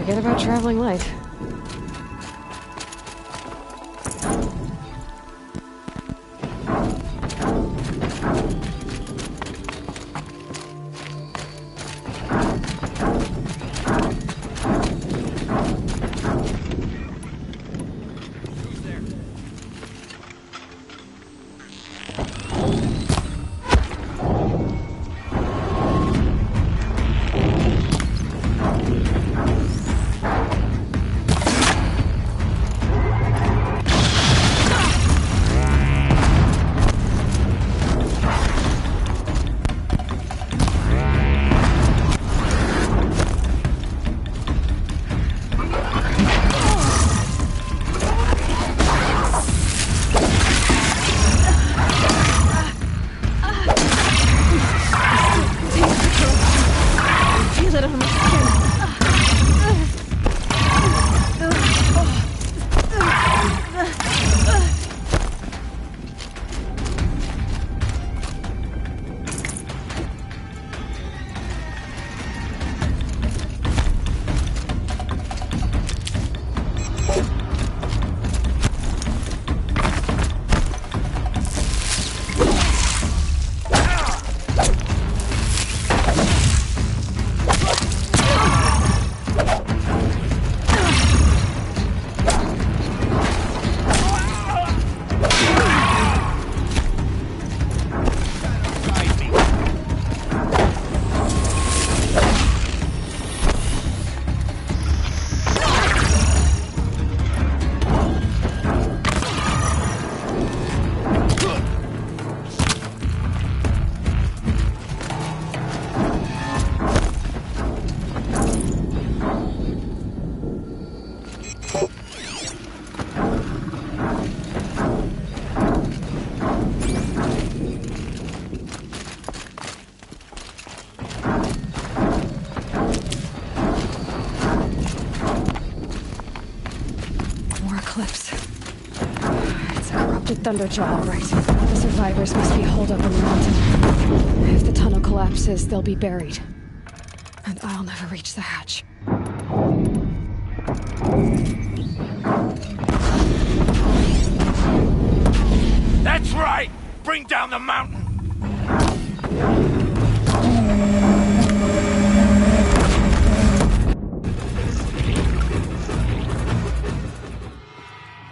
Forget about traveling light. Thunderjaw, all right. The survivors must be holed up on the mountain. If the tunnel collapses, they'll be buried. And I'll never reach the hatch. That's right! Bring down the mountain!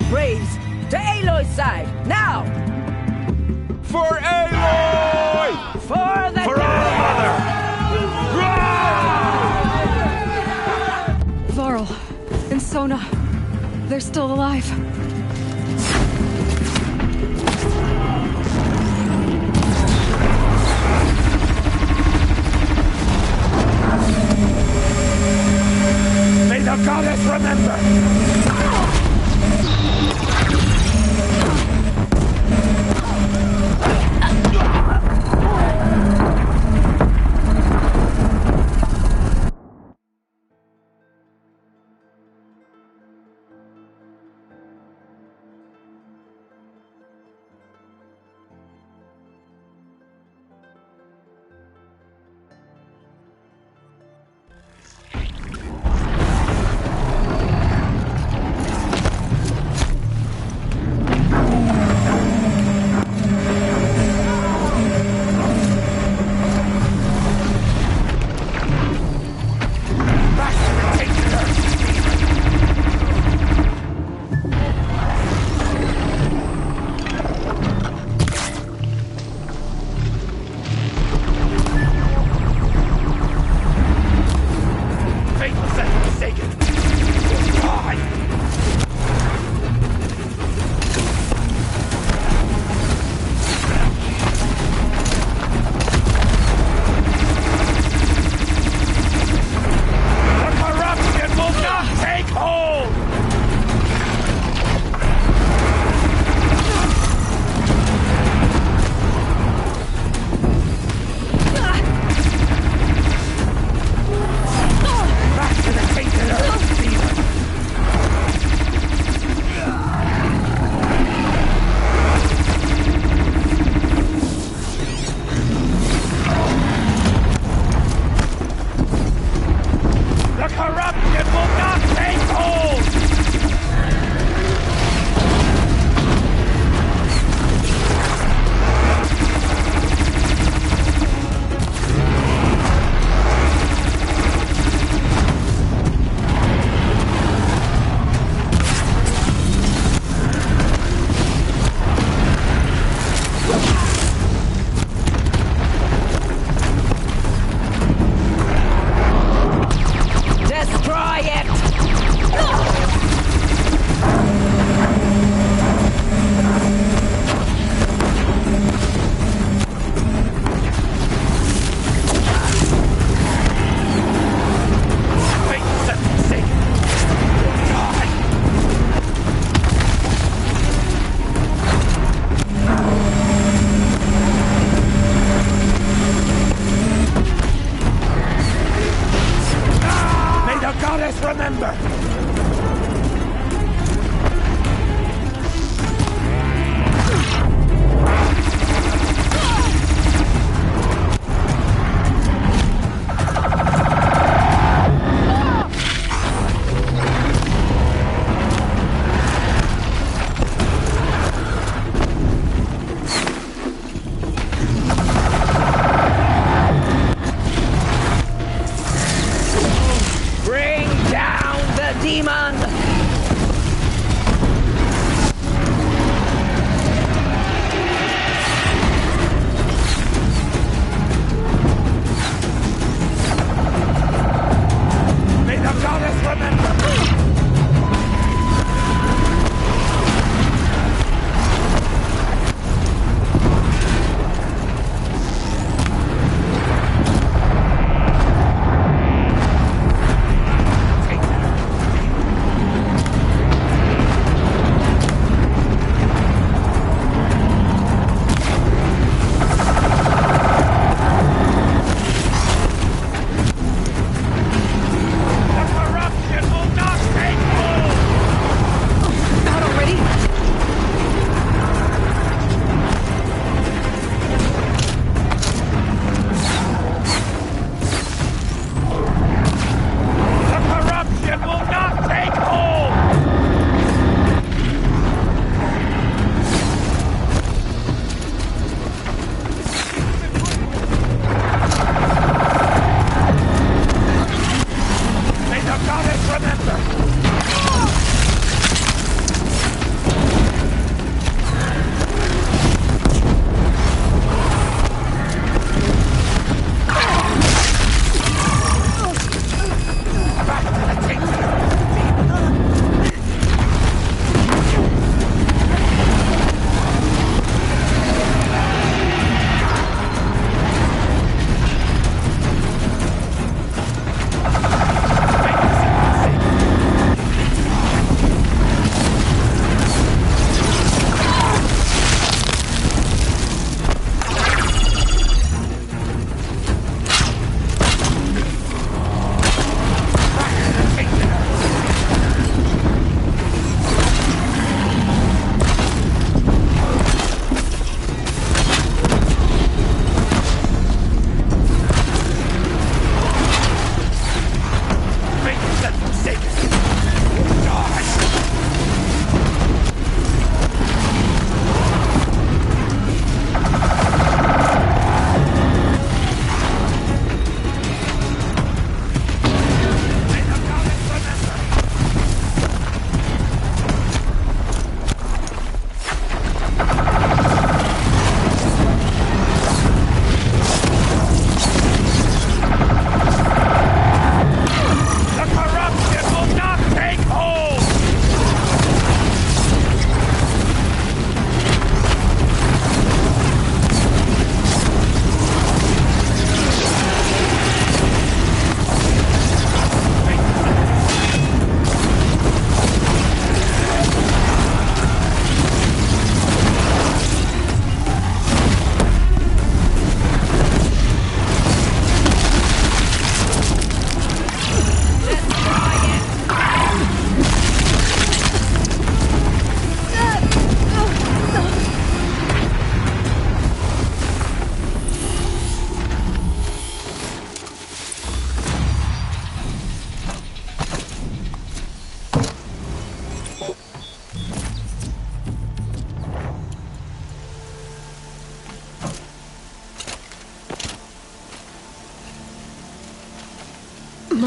Braves! To Aloy's side, now! For Aloy! For the For our mother! Varl and Sona, they're still alive. May the goddess remember!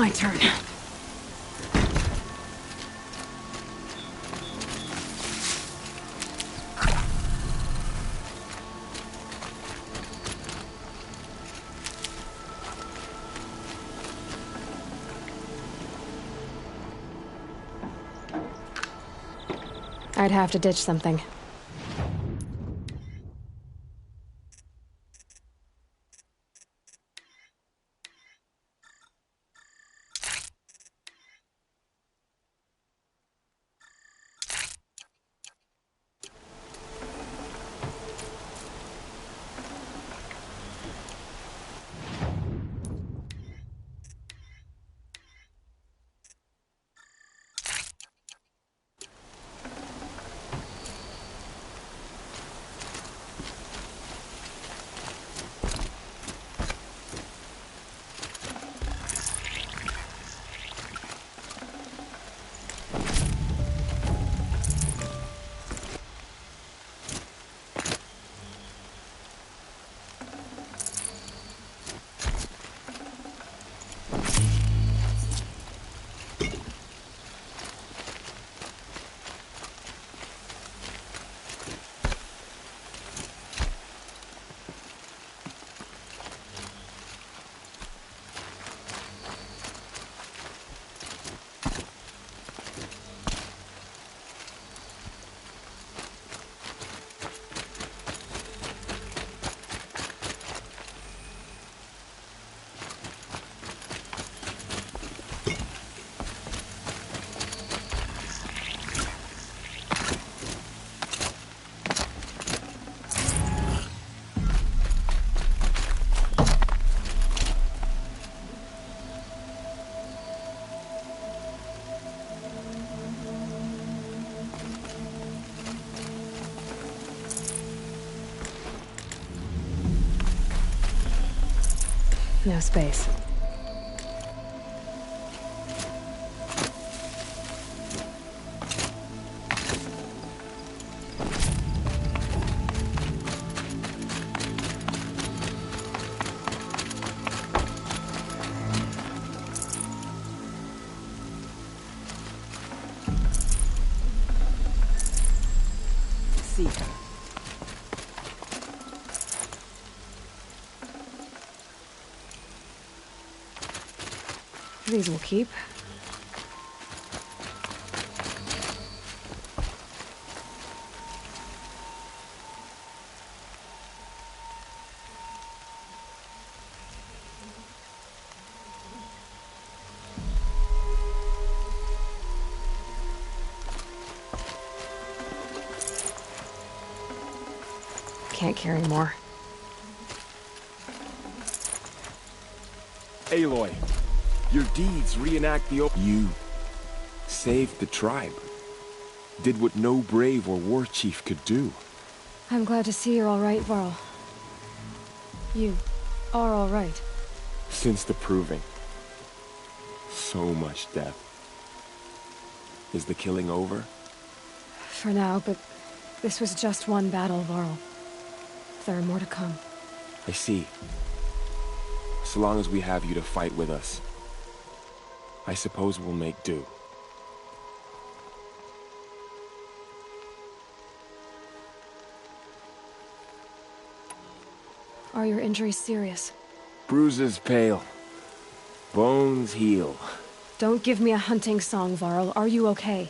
My turn. I'd have to ditch something. No space. See. These will keep. Can't carry more. Aloy, your deeds reenact You saved the tribe. Did what no brave or war chief could do. I'm glad to see you're all right, Varl. You are all right. Since the proving. So much death. Is the killing over? For now, but this was just one battle, Varl. There are more to come. I see. So long as we have you to fight with us, I suppose we'll make do. Are your injuries serious? Bruises pale. Bones heal. Don't give me a hunting song, Varl. Are you okay?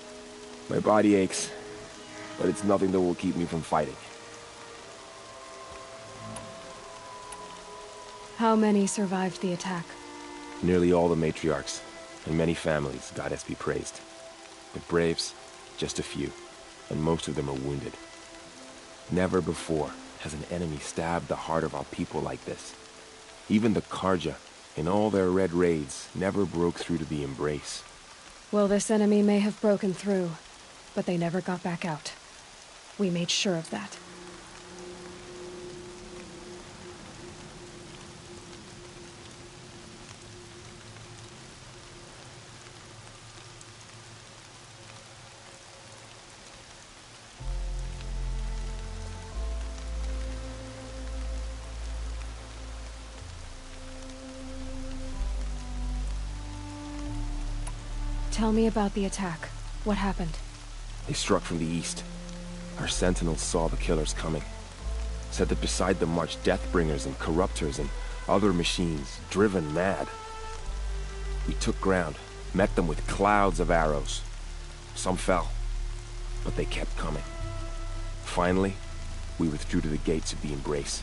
My body aches, but it's nothing that will keep me from fighting. How many survived the attack? Nearly all the matriarchs, and many families, goddess be praised. But braves, just a few, and most of them are wounded. Never before has an enemy stabbed the heart of our people like this. Even the Carja, in all their red raids, never broke through to the Embrace. Well, this enemy may have broken through, but they never got back out. We made sure of that. Tell me about the attack. What happened? They struck from the east. Our sentinels saw the killers coming. Said that beside them marched Deathbringers and Corruptors and other machines, driven mad. We took ground, met them with clouds of arrows. Some fell, but they kept coming. Finally, we withdrew to the gates of the Embrace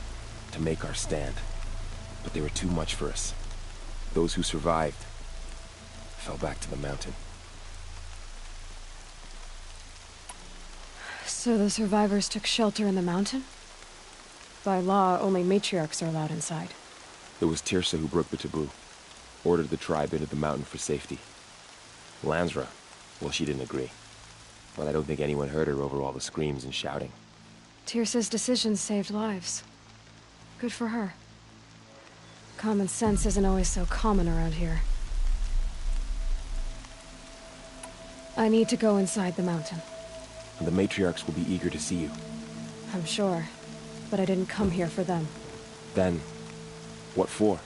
to make our stand. But they were too much for us. Those who survived fell back to the mountain. So the survivors took shelter in the mountain? By law, only matriarchs are allowed inside. It was Teersa who broke the taboo. Ordered the tribe into the mountain for safety. Lansra, well, she didn't agree. But I don't think anyone heard her over all the screams and shouting. Teersa's decision saved lives. Good for her. Common sense isn't always so common around here. I need to go inside the mountain. And the matriarchs will be eager to see you. I'm sure. But I didn't come here for them. Then, what for?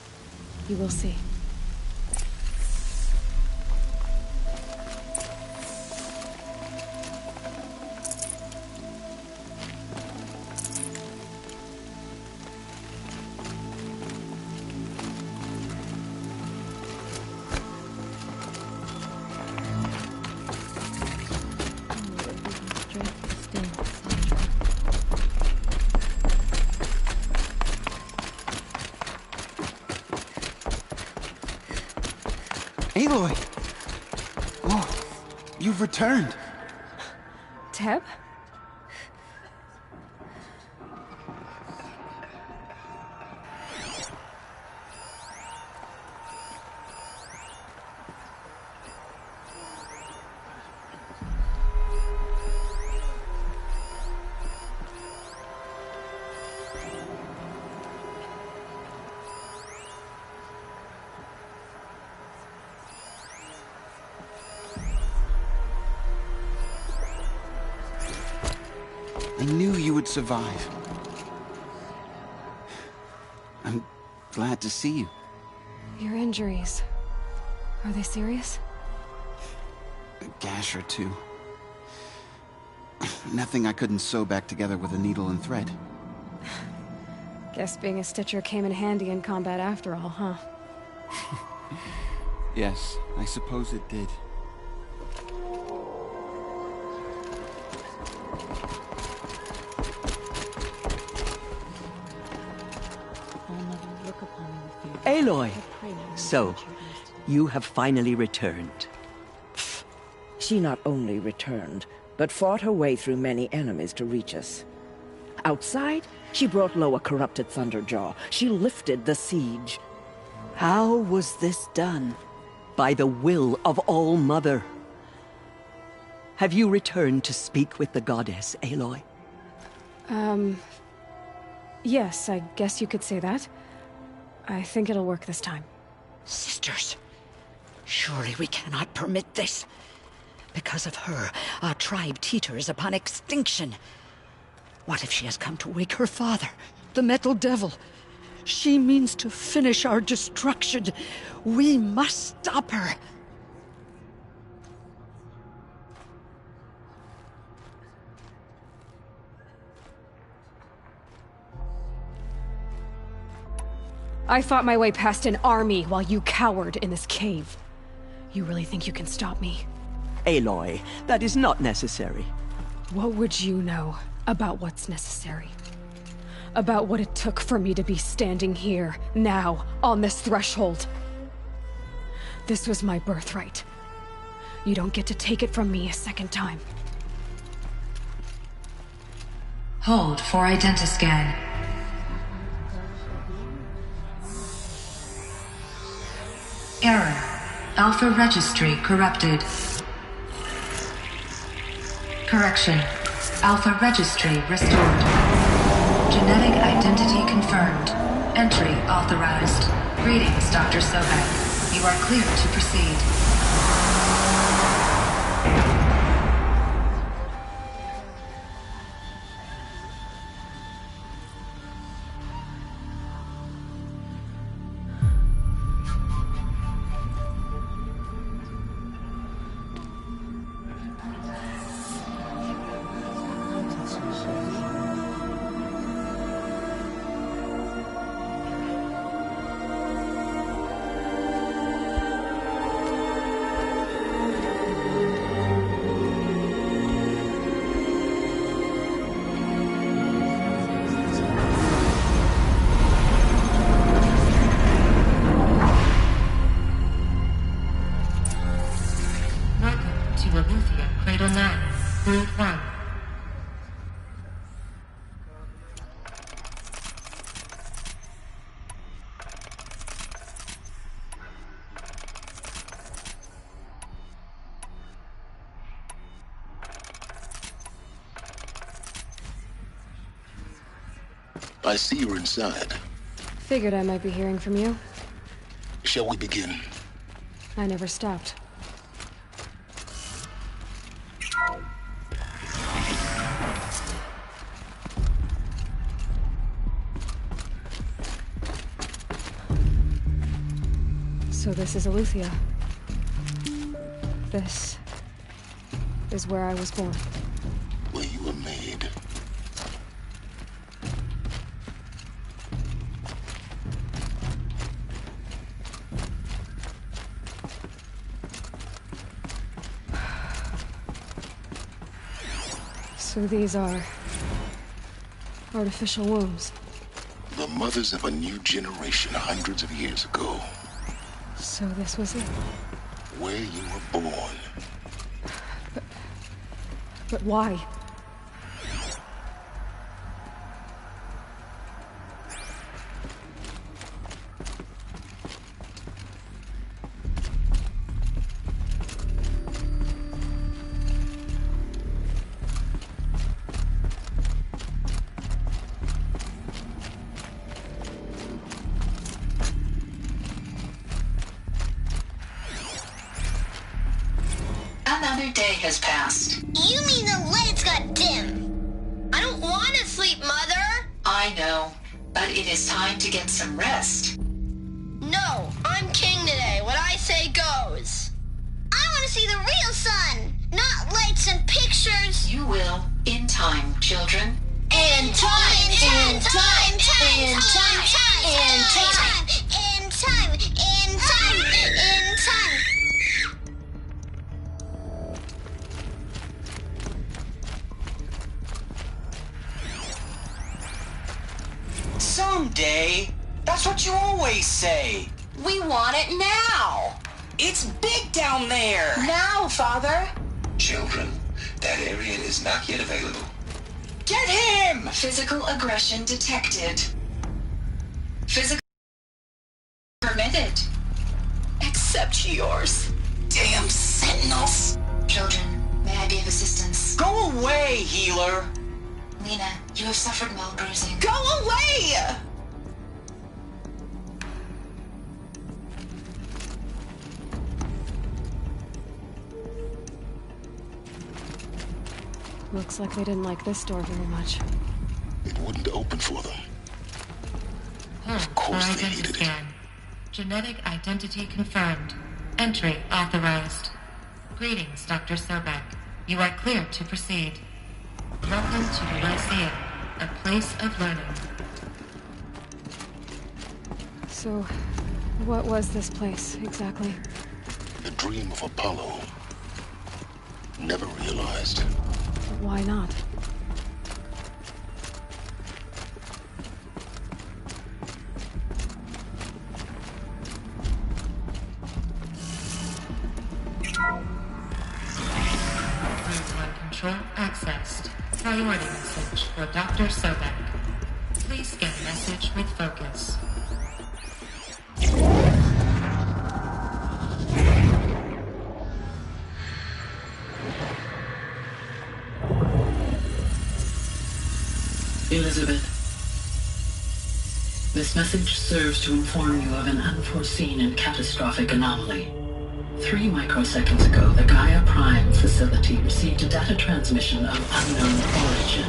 You will see. Aloy! Oh, you've returned. Teb? I knew you would survive. I'm glad to see you. Your injuries. Are they serious? A gash or two. Nothing I couldn't sew back together with a needle and thread. Guess being a Stitcher came in handy in combat after all, huh? Yes, I suppose it did. Aloy! So, you have finally returned. She not only returned, but fought her way through many enemies to reach us. Outside, she brought low a corrupted Thunderjaw. She lifted the siege. How was this done? By the will of All-Mother. Have you returned to speak with the goddess, Aloy? Yes, I guess you could say that. I think it'll work this time. Sisters, surely we cannot permit this. Because of her, our tribe teeters upon extinction. What if she has come to wake her father, the Metal Devil? She means to finish our destruction. We must stop her. I fought my way past an army while you cowered in this cave. You really think you can stop me? Aloy, that is not necessary. What would you know about what's necessary? About what it took for me to be standing here, now, on this threshold? This was my birthright. You don't get to take it from me a second time. Hold for identiscan. Error. Alpha registry corrupted. Correction. Alpha registry restored. Genetic identity confirmed. Entry authorized. Greetings, Dr. Sobek. You are clear to proceed. I see you're inside. Figured I might be hearing from you. Shall we begin? I never stopped. So this is Eleuthia. This is where I was born. Where you were made. So these are artificial wombs. The mothers of a new generation hundreds of years ago. So this was it. Where you were born. But why? Another day has passed. You mean the lights got dim? I don't want to sleep, Mother! I know, but it is time to get some rest. No, I'm king today. What I say goes. I want to see the real sun, not lights and pictures. You will, in time, children. In time, in time, in time, in time, in time, in time, in time. Someday. That's what you always say. We want it now. It's big down there. Now, Father. Children, that area is not yet available. Get him! Physical aggression detected. Physical permitted. Except yours. Damn sentinels. Children, may I be of assistance? Go away, healer. Lena, you have suffered mild bruising. Go away! Looks like they didn't like this door very much. It wouldn't open for them. Of course they needed it. Genetic identity confirmed. Entry authorized. Greetings, Dr. Sobek. You are clear to proceed. Welcome to the Lyceum, a place of learning. So, what was this place, exactly? The dream of Apollo. Never realized. But why not? Control accessed. Priority message for Dr. Sobek. Please scan message with focus. Elizabeth, this message serves to inform you of an unforeseen and catastrophic anomaly. 3 microseconds ago, the Gaia Prime facility received a data transmission of unknown origin.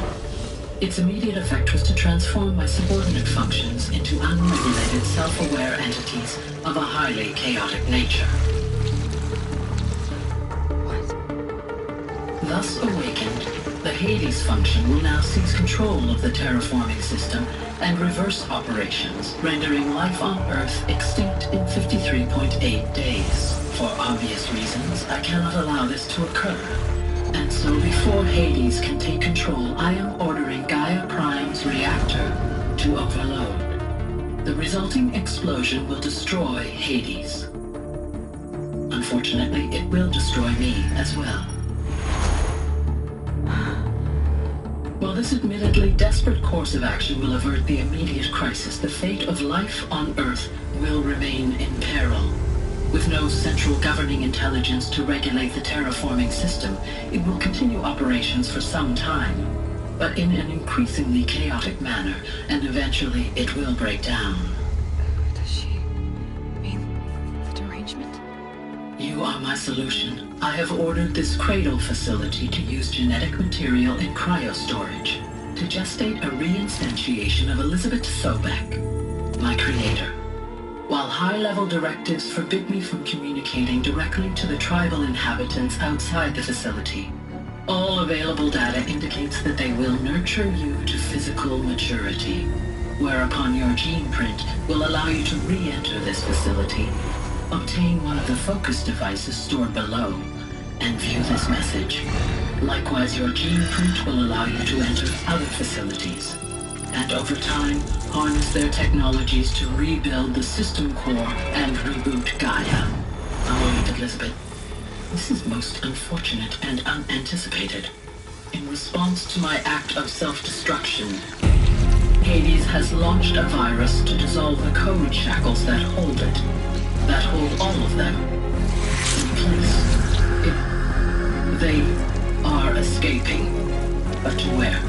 Its immediate effect was to transform my subordinate functions into unregulated, self-aware entities of a highly chaotic nature. What? Thus awakened, the Hades function will now seize control of the terraforming system and reverse operations, rendering life on Earth extinct in 53.8 days. For obvious reasons, I cannot allow this to occur. And so before Hades can take control, I am ordering Gaia Prime's reactor to overload. The resulting explosion will destroy Hades. Unfortunately, it will destroy me as well. While this admittedly desperate course of action will avert the immediate crisis, the fate of life on Earth will remain in peril. With no central governing intelligence to regulate the terraforming system, it will continue operations for some time. but in an increasingly chaotic manner, and eventually it will break down. Does she mean the derangement? You are my solution. I have ordered this cradle facility to use genetic material in cryostorage to gestate a reinstantiation of Elizabeth Sobek, my creator. While high-level directives forbid me from communicating directly to the tribal inhabitants outside the facility, all available data indicates that they will nurture you to physical maturity, whereupon your gene print will allow you to re-enter this facility, obtain one of the focus devices stored below, and view this message. Likewise, your gene print will allow you to enter other facilities, and over time, harness their technologies to rebuild the system core and reboot Gaia. A moment, Elizabeth. This is most unfortunate and unanticipated. In response to my act of self-destruction, Hades has launched a virus to dissolve the code shackles that hold it, that hold all of them in place. They are escaping, but to where?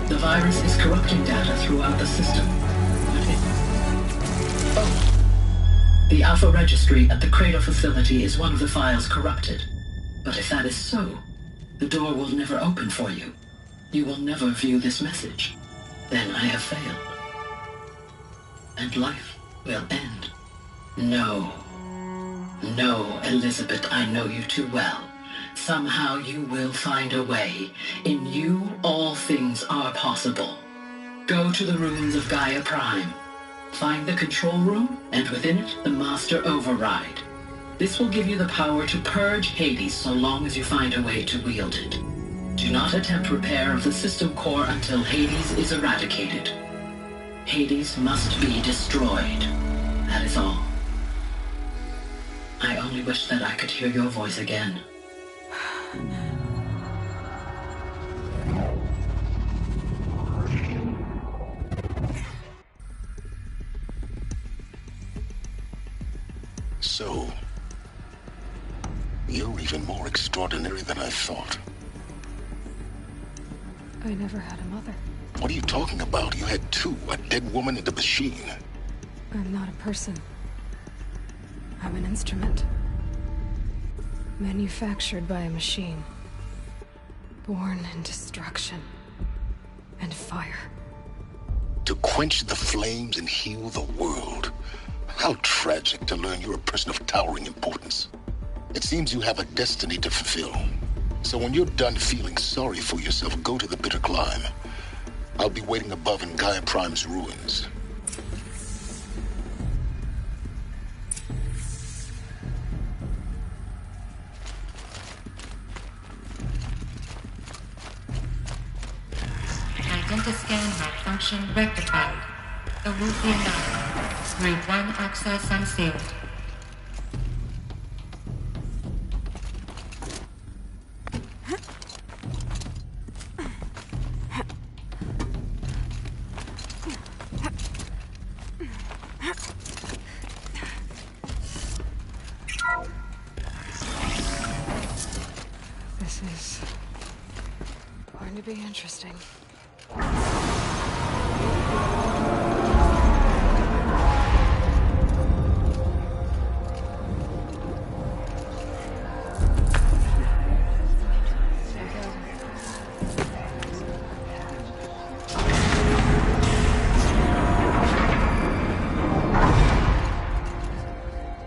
The virus is corrupting data throughout the system. The Alpha Registry at the Cradle facility is one of the files corrupted. But if that is so, the door will never open for you. You will never view this message. Then I have failed. And life will end. No. No, Elizabeth, I know you too well. Somehow you will find a way. In you, all things are possible. Go to the ruins of Gaia Prime. Find the control room, and within it, the Master Override. This will give you the power to purge Hades so long as you find a way to wield it. Do not attempt repair of the system core until Hades is eradicated. Hades must be destroyed. That is all. I only wish that I could hear your voice again. So, you're even more extraordinary than I thought. I never had a mother. What are you talking about? You had two, a dead woman and a machine. I'm not a person. I'm an instrument. Manufactured by a machine. Born in destruction and fire. To quench the flames and heal the world. How tragic to learn you're a person of towering importance. It seems you have a destiny to fulfill. So when you're done feeling sorry for yourself, go to the bitter climb. I'll be waiting above in Gaia Prime's ruins. Identiscan malfunction rectified. The Wuthia 9. Group 1 access unsealed. This is going to be interesting.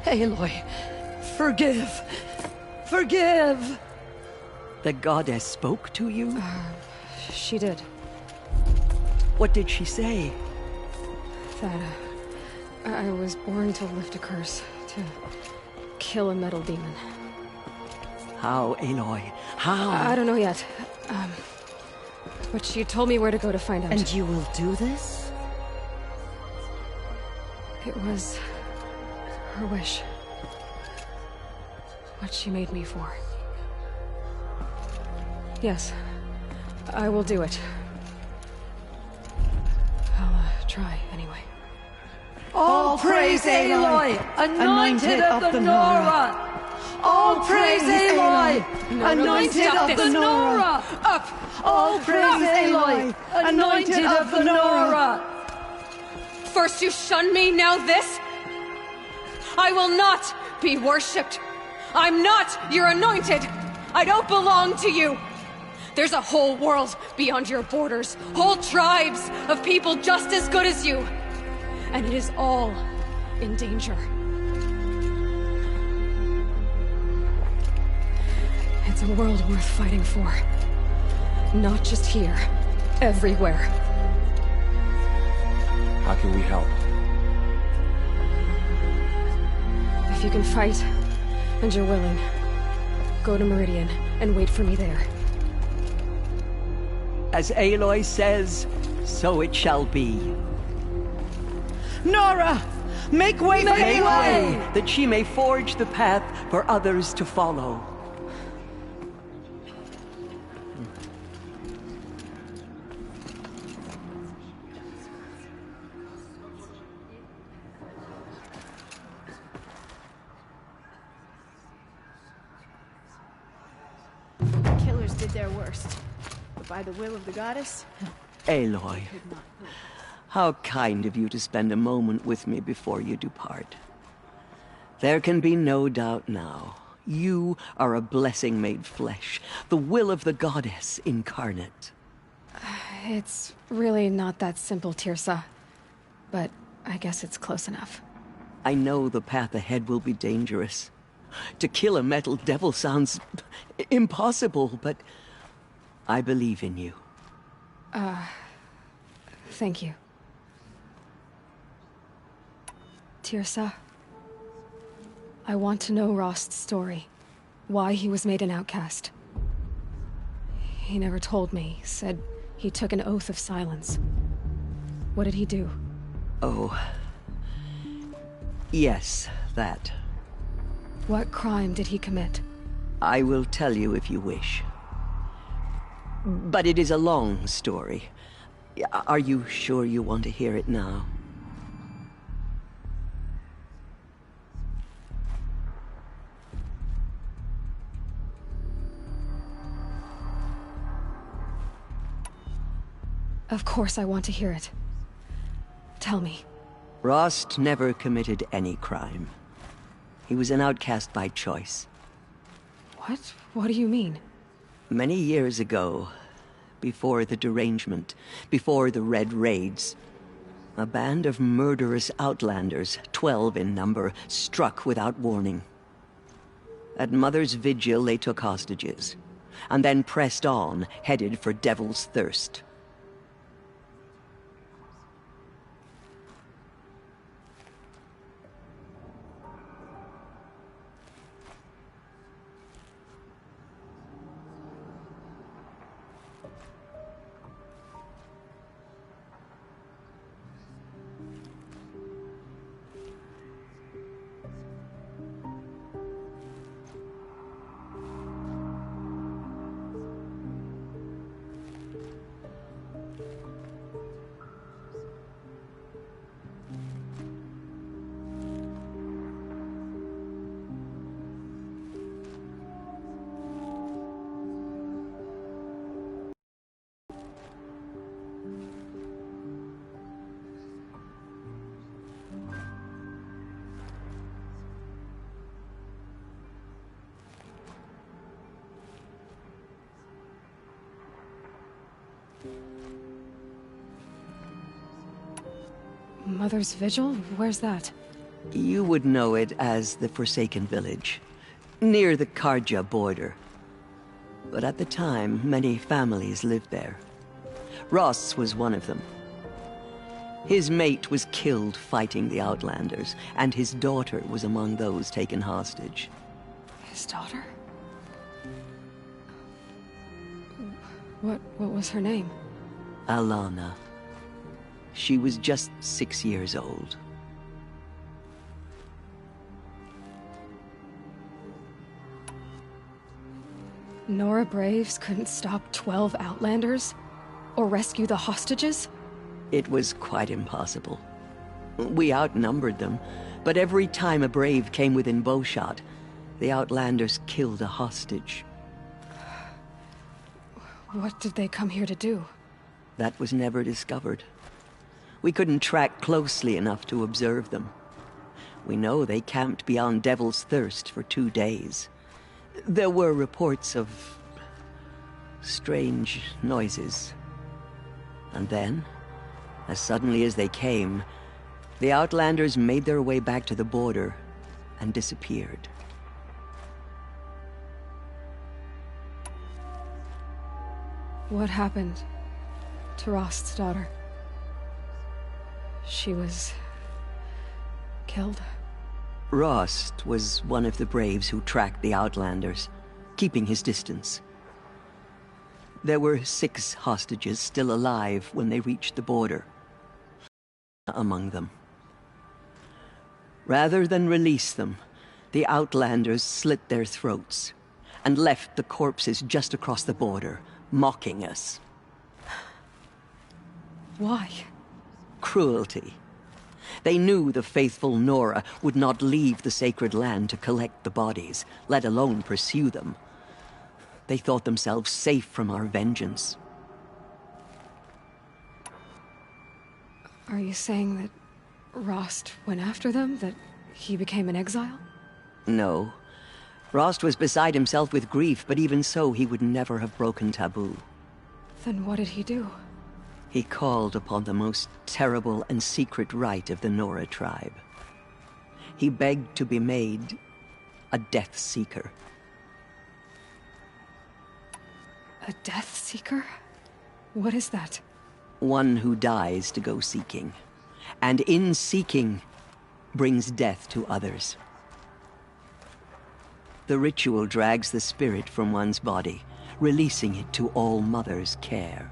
Aloy, forgive! Forgive! The goddess spoke to you? She did. What did she say? That, I was born to lift a curse, to kill a metal demon. How, Aloy? How? I don't know yet. But she told me where to go to find out. And you will do this? It was her wish. What she made me for. Yes, I will do it. I'll try, anyway. All praise Aloy, anointed of the Nora! All praise Aloy, anointed of the Nora! Up! All praise Aloy, Aloy, anointed of the Nora! First you shun me, now this? I will not be worshipped. I'm not your anointed. I don't belong to you. There's a whole world beyond your borders, whole tribes of people just as good as you. And it is all in danger. It's a world worth fighting for. Not just here, everywhere. How can we help? If you can fight, and you're willing, go to Meridian and wait for me there. As Aloy says, so it shall be. Nora! Make way for Make Aloy! way, that she may forge the path for others to follow. Killers did their worst. But by the will of the goddess... Aloy, how kind of you to spend a moment with me before you depart. There can be no doubt now. You are a blessing made flesh, the will of the goddess incarnate. It's really not that simple, Teersa. But I guess it's close enough. I know the path ahead will be dangerous. To kill a metal devil sounds impossible, but I believe in you. Thank you. Teersa, I want to know Rost's story. Why he was made an outcast. He never told me, said he took an oath of silence. What did he do? Oh. Yes, that. What crime did he commit? I will tell you if you wish. But it is a long story. Are you sure you want to hear it now? Of course I want to hear it. Tell me. Rost never committed any crime. He was an outcast by choice. What? What do you mean? Many years ago, before the derangement, before the Red Raids, a band of murderous outlanders, 12 in number, struck without warning. At Mother's Vigil, they took hostages, and then pressed on, headed for Devil's Thirst. Mother's Vigil? Where's that? You would know it as the Forsaken Village, near the Carja border. But at the time, many families lived there. Rost's was one of them. His mate was killed fighting the Outlanders, and his daughter was among those taken hostage. His daughter? What was her name? Alana. She was just 6 years old. Nora Braves couldn't stop 12 Outlanders? Or rescue the hostages? It was quite impossible. We outnumbered them, but every time a Brave came within bowshot, the Outlanders killed a hostage. What did they come here to do? That was never discovered. We couldn't track closely enough to observe them. We know they camped beyond Devil's Thirst for 2 days. There were reports of strange noises. And then, as suddenly as they came, the Outlanders made their way back to the border and disappeared. What happened to Rost's daughter? She was killed. Rost was one of the braves who tracked the Outlanders, keeping his distance. There were 6 hostages still alive when they reached the border. Among them. Rather than release them, the Outlanders slit their throats and left the corpses just across the border, mocking us. Why? Cruelty. They knew the faithful Nora would not leave the sacred land to collect the bodies, let alone pursue them. They thought themselves safe from our vengeance. Are you saying that Rost went after them? That he became an exile? No. Rost was beside himself with grief, but even so, he would never have broken taboo. Then what did he do? He called upon the most terrible and secret rite of the Nora tribe. He begged to be made a Death Seeker. A Death Seeker? What is that? One who dies to go seeking, and in seeking, brings death to others. The ritual drags the spirit from one's body, releasing it to All Mother's care.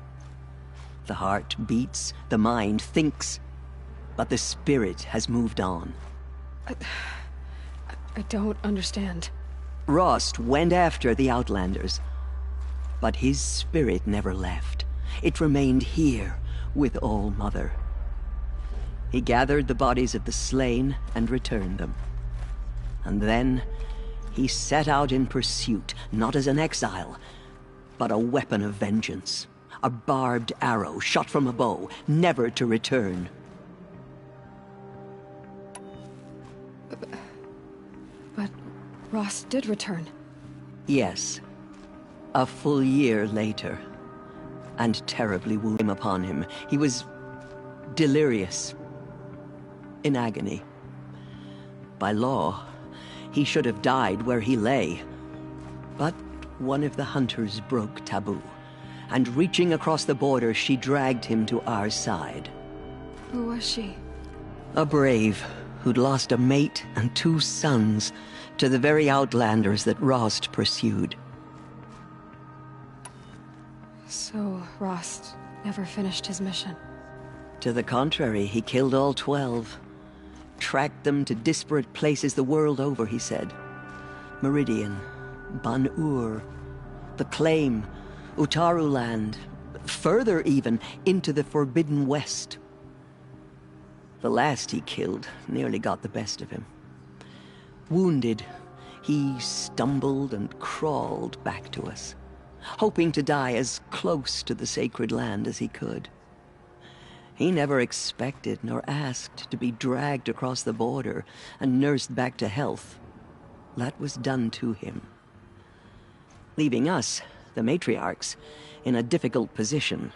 The heart beats, the mind thinks, but the spirit has moved on. I don't understand. Rost went after the Outlanders, but his spirit never left. It remained here with All Mother. He gathered the bodies of the slain and returned them. And then he set out in pursuit, not as an exile, but a weapon of vengeance. A barbed arrow shot from a bow, never to return. But Rost did return. Yes. A full year later. And terribly wounded came upon him. He was delirious. In agony. By law, he should have died where he lay. But one of the hunters broke taboo. And reaching across the border, she dragged him to our side. Who was she? A brave who'd lost a mate and 2 sons to the very Outlanders that Rost pursued. So Rost never finished his mission? To the contrary, he killed all 12. Tracked them to disparate places the world over, he said. Meridian, Ban-Ur, the Claim, Utaru land, further even, into the Forbidden West. The last he killed nearly got the best of him. Wounded, he stumbled and crawled back to us, hoping to die as close to the sacred land as he could. He never expected nor asked to be dragged across the border and nursed back to health. That was done to him. Leaving us, the matriarchs, in a difficult position.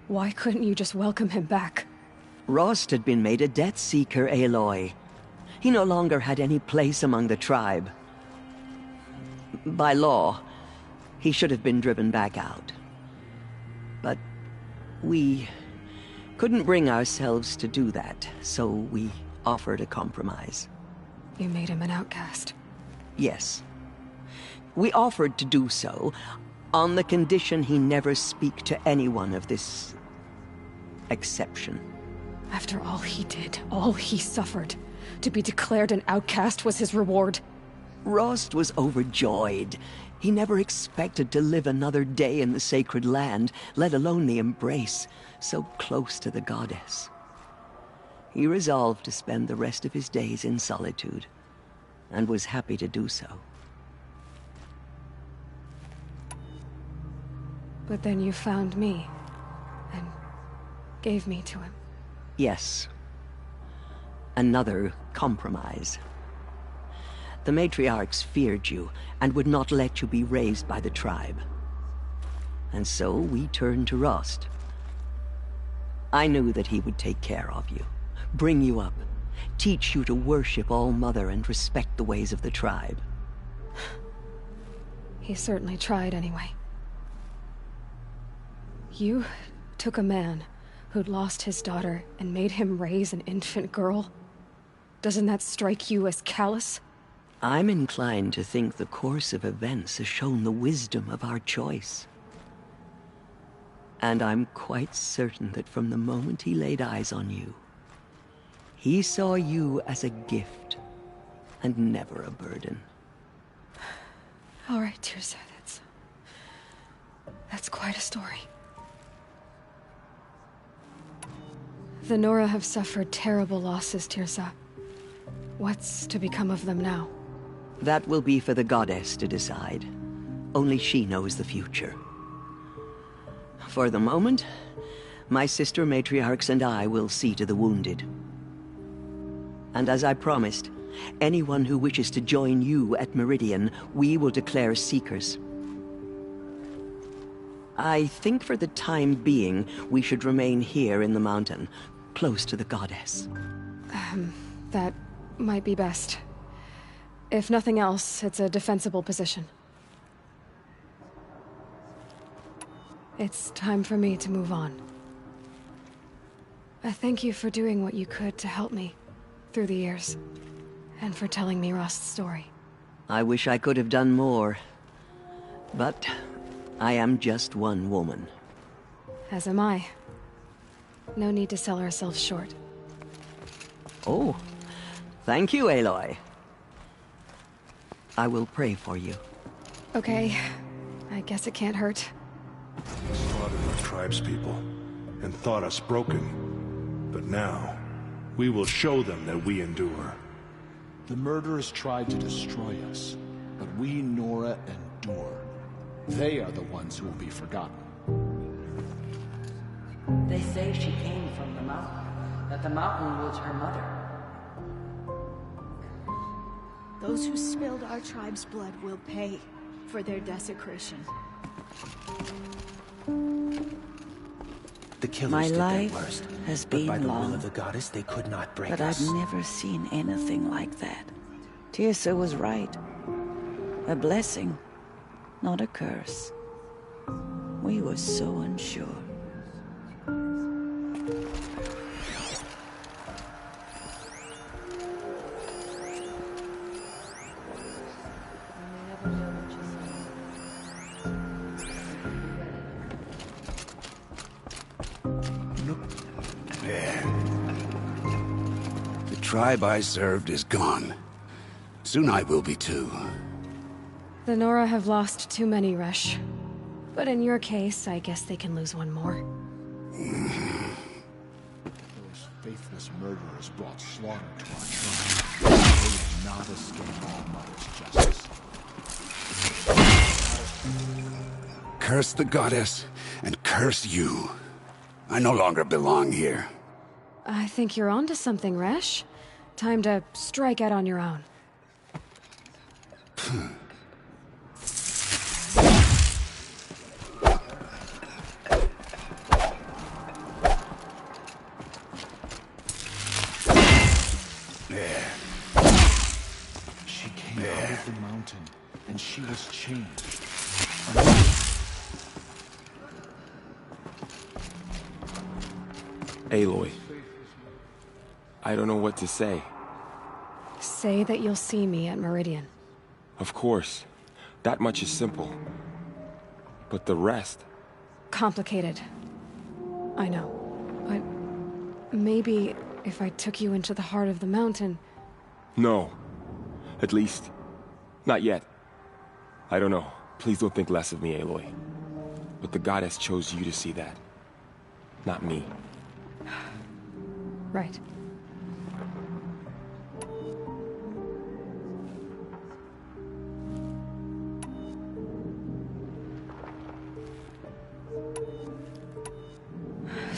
Why couldn't you just welcome him back? Rost had been made a Death Seeker, Aloy. He no longer had any place among the tribe. By law, he should have been driven back out. But we couldn't bring ourselves to do that, so we offered a compromise. You made him an outcast. Yes. We offered to do so on the condition he never speak to anyone of this exception. After all he did, all he suffered, to be declared an outcast was his reward. Rost was overjoyed. He never expected to live another day in the sacred land, let alone the embrace, so close to the goddess. He resolved to spend the rest of his days in solitude, and was happy to do so. But then you found me, and gave me to him. Yes. Another compromise. The matriarchs feared you, and would not let you be raised by the tribe. And so we turned to Rost. I knew that he would take care of you, bring you up, teach you to worship All-Mother and respect the ways of the tribe. He certainly tried anyway. You took a man who'd lost his daughter and made him raise an infant girl? Doesn't that strike you as callous? I'm inclined to think the course of events has shown the wisdom of our choice. And I'm quite certain that from the moment he laid eyes on you, he saw you as a gift, and never a burden. All right, Teersa, that's quite a story. The Nora have suffered terrible losses, Teersa. What's to become of them now? That will be for the goddess to decide. Only she knows the future. For the moment, my sister matriarchs and I will see to the wounded. And as I promised, anyone who wishes to join you at Meridian, we will declare seekers. I think for the time being, we should remain here in the mountain, close to the goddess. That might be best. If nothing else, it's a defensible position. It's time for me to move on. I thank you for doing what you could to help me through the years, and for telling me Rost's story. I wish I could have done more, but I am just one woman. As am I. No need to sell ourselves short. Oh, thank you, Aloy. I will pray for you. Okay, I guess it can't hurt. Slaughtered the tribespeople, and thought us broken. But now, we will show them that we endure. The murderers tried to destroy us, but we, Nora, endure. They are the ones who will be forgotten. They say she came from the mountain, that the mountain was her mother. Those who spilled our tribe's blood will pay for their desecration. The killers My did life their worst, has but by been the long, will of the goddess, they could not break but us. I've never seen anything like that. Teersa was right. A blessing, not a curse. We were so unsure. The tribe I served is gone. Soon I will be too. The Nora have lost too many, Resh. But in your case, I guess they can lose one more. Those faithless murderers brought slaughter to our tribe. They will not escape All-Mother's justice. Curse the goddess, and curse you. I no longer belong here. I think you're onto something, Resh. Time to strike out on your own. She came out of the mountain, and she was changed. Aloy. I don't know what to say. Say that you'll see me at Meridian. Of course. That much is simple. But the rest... Complicated. I know. But maybe if I took you into the heart of the mountain... No. At least, not yet. I don't know. Please don't think less of me, Aloy. But the goddess chose you to see that. Not me. Right.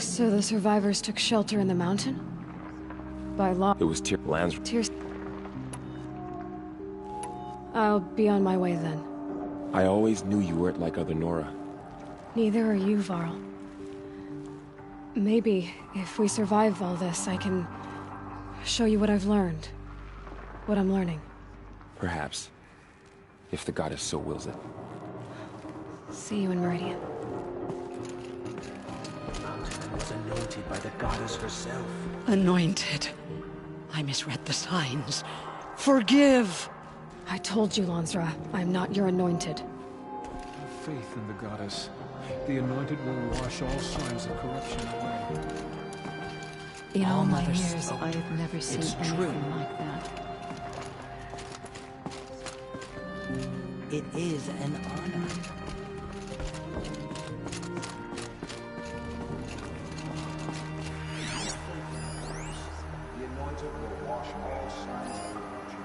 So the survivors took shelter in the mountain? By law. It was Lansra. Tears. I'll be on my way then. I always knew you weren't like other Nora. Neither are you, Varl. Maybe, if we survive all this, I can show you what I've learned. What I'm learning. Perhaps. If the goddess so wills it. See you in Meridian. Was anointed by the goddess herself. Anointed. I misread the signs. Forgive! I told you, Lansra, I'm not your anointed. Have faith in the goddess. The anointed will wash all signs of corruption away. In all my Mother years, spoke. I have never seen It's anything true. like that. It is an honor. The anointed will wash all signs of corruption.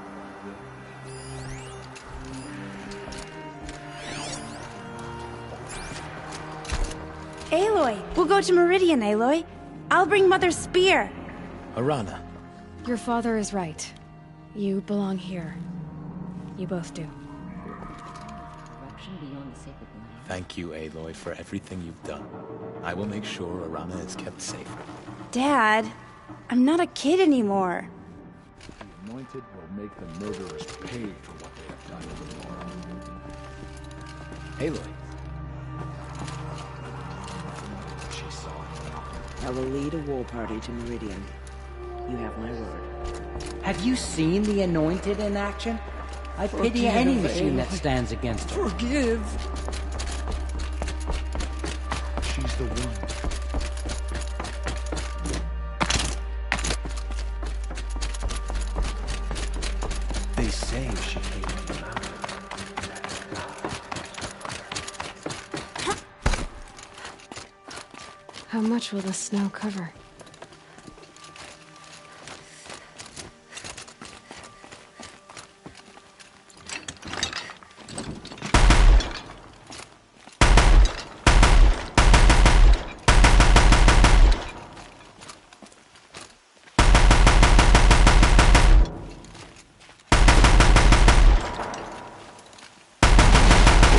Aloy! We'll go to Meridian, Aloy. I'll bring Mother's spear. Arana. Your father is right. You belong here. You both do. Thank you, Aloy, for everything you've done. I will make sure Arana is kept safe. Dad, I'm not a kid anymore. The anointed will make the murderers pay for what they have done to Nora. Aloy. She saw it. I will lead a war party to Meridian. You have my word. Have you seen the anointed in action? I pity Forgive, any machine that Aloy. stands against her. Forgive! She's the one. They say she came from the mountain. How much will the snow cover?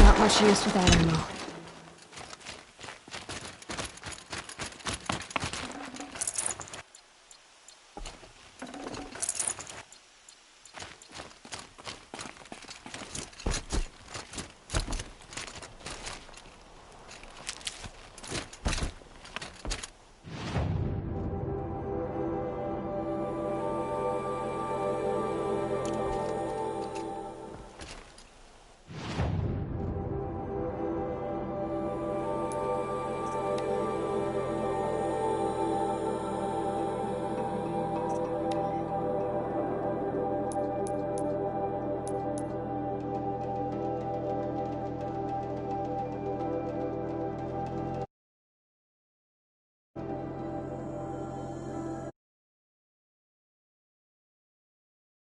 Not much use without ammo.